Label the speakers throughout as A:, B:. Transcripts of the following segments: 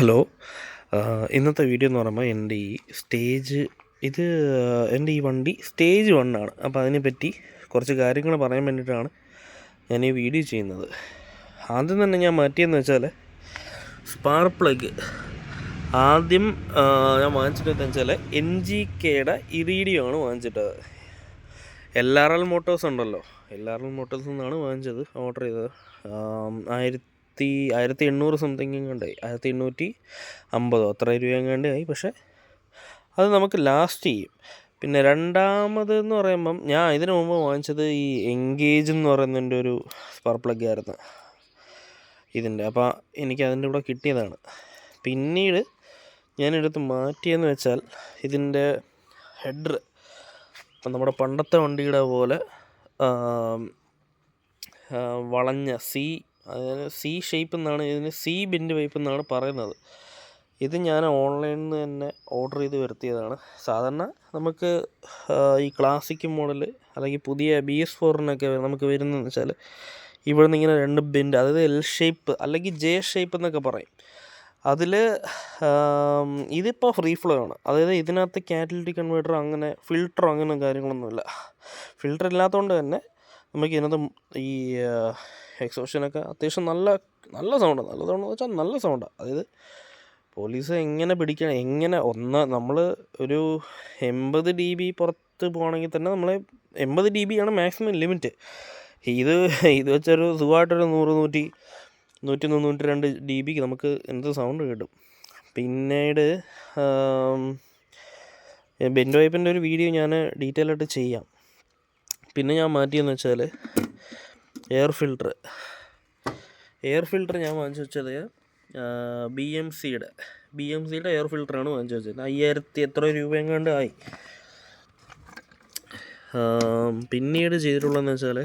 A: Hello. ഇന്നത്തെ video എന്ന് പറയുമ്പോൾ എൻ്റെ ഈ വണ്ടി സ്റ്റേജ് 1 ആണ്. അപ്പോൾ അതിനെപ്പറ്റി കുറച്ച് കാര്യങ്ങൾ പറയാൻ വേണ്ടിയിട്ടാണ് ഞാൻ ഈ വീഡിയോ ചെയ്യുന്നത്. ആദ്യം തന്നെ ഞാൻ മാറ്റിയെന്ന് വെച്ചാൽ സ്പാർക്ക് പ്ലഗ് ആദ്യം ഞാൻ വാങ്ങിച്ചിട്ടെന്ന് വെച്ചാൽ NGKയുടെ ഇറീഡിയം ആണ് വാങ്ങിച്ചിട്ടത്. LRL മോട്ടോഴ്സ് ഉണ്ടല്ലോ, LRL മോട്ടോഴ്സിൽ നിന്നാണ് വാങ്ങിച്ചത്, ഓർഡർ ചെയ്തത്. 1800 സംതിങ് എങ്ങാണ്ടായി, 1850 അത്ര രൂപ എങ്ങാണ്ടായി. പക്ഷേ അത് നമുക്ക് ലാസ്റ്റ് ചെയ്യും. പിന്നെ രണ്ടാമതെന്ന് പറയുമ്പം ഞാൻ ഇതിനു മുമ്പ് വാങ്ങിച്ചത് ഈ എൻഗേജ് എന്ന് പറയുന്നതിൻ്റെ ഒരു സ്പാർക്ക് പ്ലഗ് ആയിരുന്നു ഇതിൻ്റെ. അപ്പോൾ എനിക്ക് അതിൻ്റെ കൂടെ കിട്ടിയതാണ്. പിന്നീട് ഞാനെടുത്ത് മാറ്റിയെന്ന് വെച്ചാൽ ഇതിൻ്റെ ഹെഡർ ഇപ്പം നമ്മുടെ പണ്ടത്തെ വണ്ടിയുടെ പോലെ വളഞ്ഞ അതായത് C ഷേപ്പ് എന്നാണ് ഇതിന്, C ബെൻഡ് പൈപ്പ് എന്നാണ് പറയുന്നത്. ഇത് ഞാൻ ഓൺലൈനിൽ നിന്ന് തന്നെ ഓർഡർ ചെയ്ത് വരുത്തിയതാണ്. സാധാരണ നമുക്ക് ഈ ക്ലാസിക് മോഡൽ അല്ലെങ്കിൽ പുതിയ BS4 നമുക്ക് വരുന്നതെന്ന് വെച്ചാൽ ഇവിടെ നിന്ന് ഇങ്ങനെ 2 ബെൻഡ്, അതായത് L ഷേപ്പ് അല്ലെങ്കിൽ J ഷേപ്പ് എന്നൊക്കെ പറയും. അതിൽ ഇതിപ്പോൾ ഫ്രീ ഫ്ലോ ആണ്. അതായത് ഇതിനകത്ത് കാറ്റലിറ്റിക് കൺവേർട്ടർ അങ്ങനെ ഫിൽറ്ററോ അങ്ങനെ കാര്യങ്ങളൊന്നുമില്ല. ഫിൽറ്റർ ഇല്ലാത്തതുകൊണ്ട് തന്നെ നമുക്ക് ഇതിനകത്ത് ഈ എക്സോഷനൊക്കെ അത്യാവശ്യം നല്ല സൗണ്ടാണ്. നല്ല സൗണ്ടെന്ന് വെച്ചാൽ നല്ല സൗണ്ടാണ്. അതായത് പോലീസ് എങ്ങനെ പിടിക്കണം, നമ്മൾ ഒരു 80 dB പുറത്ത് പോകണമെങ്കിൽ തന്നെ നമ്മൾ 80 dB ആണ് മാക്സിമം ലിമിറ്റ്. ഇത് വെച്ചൊരു സുഖമായിട്ടൊരു 100-192 dB നമുക്ക് എന്ത് സൗണ്ട് കിട്ടും. പിന്നീട് ബെൻഡ് പൈപ്പിൻ്റെ ഒരു വീഡിയോ ഞാൻ ഡീറ്റെയിൽ ആയിട്ട് ചെയ്യാം. പിന്നെ ഞാൻ മാറ്റിയെന്ന് വെച്ചാൽ എയർ ഫിൽറ്റർ ഞാൻ വാങ്ങിച്ചു വെച്ചത് BMCയുടെ എയർ ഫിൽറ്ററാണ് വാങ്ങിച്ചു വെച്ചത്. 5000 എത്ര രൂപ എങ്ങാണ്ട് ആയി. പിന്നീട് ചെയ്തിട്ടുള്ളതെന്ന് വെച്ചാൽ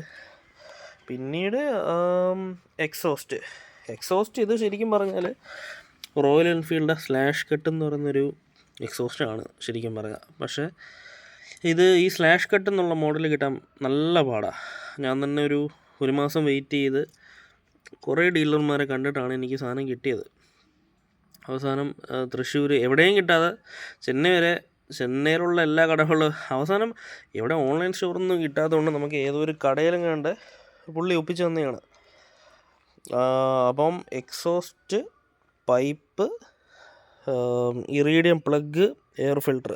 A: എക്സോസ്റ്റ് ഇത് ശരിക്കും പറഞ്ഞാൽ റോയൽ എൻഫീൽഡ് സ്ലാഷ് കട്ട് എന്ന് പറയുന്നൊരു എക്സോസ്റ്റാണ് ശരിക്കും പറഞ്ഞാൽ. പക്ഷേ ഇത് ഈ സ്ലാഷ് കട്ട് എന്നുള്ള മോഡൽ കിട്ടാൻ നല്ല പാടാണ്. ഞാൻ തന്നെ ഒരു മാസം വെയിറ്റ് ചെയ്ത് കുറേ ഡീലർമാരെ കണ്ടിട്ടാണ് എനിക്ക് സാധനം കിട്ടിയത്. അവസാനം തൃശ്ശൂർ എവിടെയും കിട്ടാതെ ചെന്നൈയിലുള്ള എല്ലാ കടകളും അവസാനം എവിടെ ഓൺലൈൻ സ്റ്റോറൊന്നും കിട്ടാത്തതുകൊണ്ട് നമുക്ക് ഏതൊരു കടയിലും കണ്ട് പുള്ളി ഒപ്പിച്ച് തന്നെയാണ്. അപ്പം exhaust pipe, iridium plug, air filter,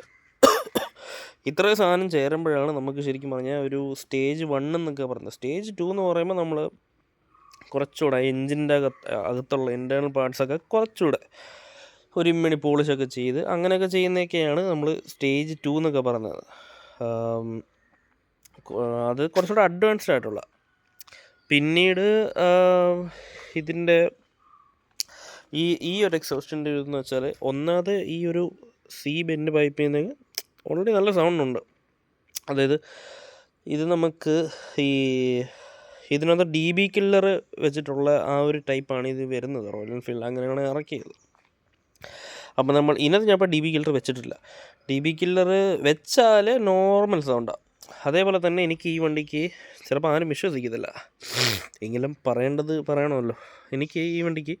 A: ഇത്രയും സാധനം ചേരുമ്പോഴാണ് നമുക്ക് ശരിക്കും പറഞ്ഞാൽ ഒരു സ്റ്റേജ് 1 എന്നൊക്കെ പറയുന്നത്. സ്റ്റേജ് 2 എന്ന് പറയുമ്പോൾ നമ്മൾ കുറച്ചുകൂടെ എൻജിൻ്റെ അകത്തുള്ള ഇൻറ്റേർണൽ പാർട്സൊക്കെ കുറച്ചുകൂടെ ഒരു ഇമ്മിണി പോളിഷൊക്കെ ചെയ്ത് അങ്ങനെയൊക്കെ ചെയ്യുന്നതൊക്കെയാണ് നമ്മൾ സ്റ്റേജ് 2 എന്നൊക്കെ പറയുന്നത്. അത് കുറച്ചുകൂടെ അഡ്വാൻസ്ഡ് ആയിട്ടുള്ള. പിന്നീട് ഇതിൻ്റെ ഈ ഒരു എക്സോസ്റ്റിൻ്റെ ഇതെന്ന് വെച്ചാൽ ഒന്നാമത് ഈ ഒരു C ബെൻഡ് പൈപ്പിൽ നിന്ന് ഓൾറെഡി നല്ല സൗണ്ടുണ്ട്. അതായത് ഇത് നമുക്ക് ഇതിനകത്ത് DB കില്ലർ വെച്ചിട്ടുള്ള ആ ഒരു ടൈപ്പാണ് ഇത് വരുന്നത്. റോയൽ എൻഫീൽഡ് അങ്ങനെയാണ് ഇറക്കിയത്. അപ്പോൾ നമ്മൾ ഇതിനകത്ത് ഞാൻ ഇപ്പോൾ DB കില്ലർ വെച്ചിട്ടില്ല. DB കില്ലർ വെച്ചാൽ നോർമൽ സൗണ്ടാണ്. അതേപോലെ തന്നെ എനിക്ക് ഈ വണ്ടിക്ക് ചിലപ്പോൾ ആരും വിശ്വസിക്കത്തില്ല, എങ്കിലും പറയണമല്ലോ, എനിക്ക് ഈ വണ്ടിക്ക്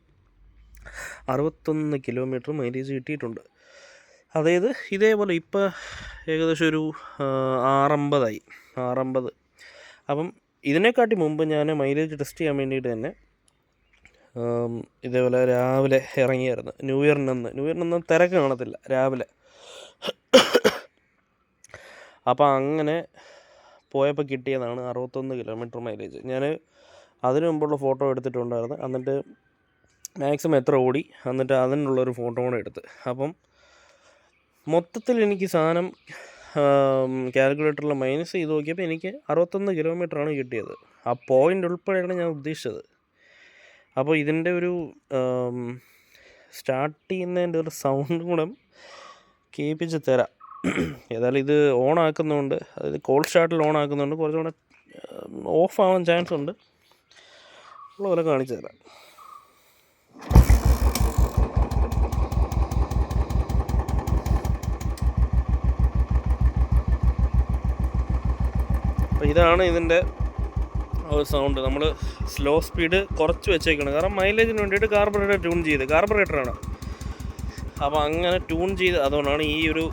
A: 61 കിലോമീറ്റർ മൈലേജ് കിട്ടിയിട്ടുണ്ട്. അതായത് ഇതേപോലെ ഇപ്പോൾ ഏകദേശം ഒരു 650. അപ്പം ഇതിനെക്കാട്ടി മുമ്പ് ഞാൻ മൈലേജ് ടെസ്റ്റ് ചെയ്യാൻ വേണ്ടിയിട്ട് തന്നെ ഇതേപോലെ രാവിലെ ഇറങ്ങിയായിരുന്നു. ന്യൂ ഇയറിനൊന്നും തിരക്ക് കാണത്തില്ല രാവിലെ. അപ്പോൾ അങ്ങനെ പോയപ്പോൾ കിട്ടിയതാണ് 61 കിലോമീറ്റർ മൈലേജ്. ഞാൻ അതിനു മുമ്പുള്ള ഫോട്ടോ എടുത്തിട്ടുണ്ടായിരുന്നു. എന്നിട്ട് മാക്സിമം എത്ര ഓടി, എന്നിട്ട് അതിനുള്ളൊരു ഫോട്ടോ കൂടെ എടുത്ത്. അപ്പം മൊത്തത്തിൽ എനിക്ക് സാധനം കാൽക്കുലേറ്ററിൽ മൈനസ് ചെയ്ത് നോക്കിയപ്പോൾ എനിക്ക് 61 കിലോമീറ്ററാണ് കിട്ടിയത്. ആ പോയിൻ്റ് ഉൾപ്പെടെയാണ് ഞാൻ ഉദ്ദേശിച്ചത്. അപ്പോൾ ഇതിൻ്റെ ഒരു സ്റ്റാർട്ട് ചെയ്യുന്നതിൻ്റെ ഒരു സൗണ്ടും കൂടെ കേൾപ്പിച്ച് തരാം. ഏതായാലും ഇത് ഓൺ ആക്കുന്നതുകൊണ്ട്, അതായത് കോൾഡ് സ്റ്റാർട്ടിൽ ഓൺ ആക്കുന്നതുകൊണ്ട് കുറച്ചുകൂടെ ഓഫ് ആവാൻ ചാൻസ് ഉണ്ട്. ഉള്ള പോലെ കാണിച്ചു തരാം. അപ്പോൾ ഇതാണ് ഇതിൻ്റെ സൗണ്ട്. നമ്മൾ സ്ലോ സ്പീഡ് കുറച്ച് വെച്ചേക്കണം, കാരണം മൈലേജിന് വേണ്ടിയിട്ട് കാർബറേറ്റർ ട്യൂൺ ചെയ്ത്, കാർബറേറ്ററാണ് അപ്പോൾ അങ്ങനെ ട്യൂൺ ചെയ്ത് അതുകൊണ്ടാണ് ഈ ഒരു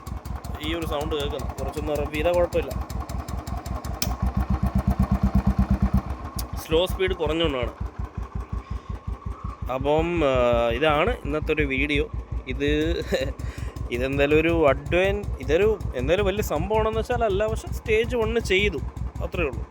A: സൗണ്ട് കേൾക്കുന്നത്. കുറച്ചൊന്നും റബ്ബ് ചെയ്താൽ കുഴപ്പമില്ല. സ്ലോ സ്പീഡ് കുറഞ്ഞുകൊണ്ടാണ്. അപ്പം ഇതാണ് ഇന്നത്തെ ഒരു വീഡിയോ. ഇതെന്തായാലും ഒരു എന്തായാലും വലിയ സംഭവമാണെന്ന് വെച്ചാൽ അല്ല, പക്ഷേ സ്റ്റേജ് 1 ചെയ്തു, അത്രയേ ഉള്ളൂ.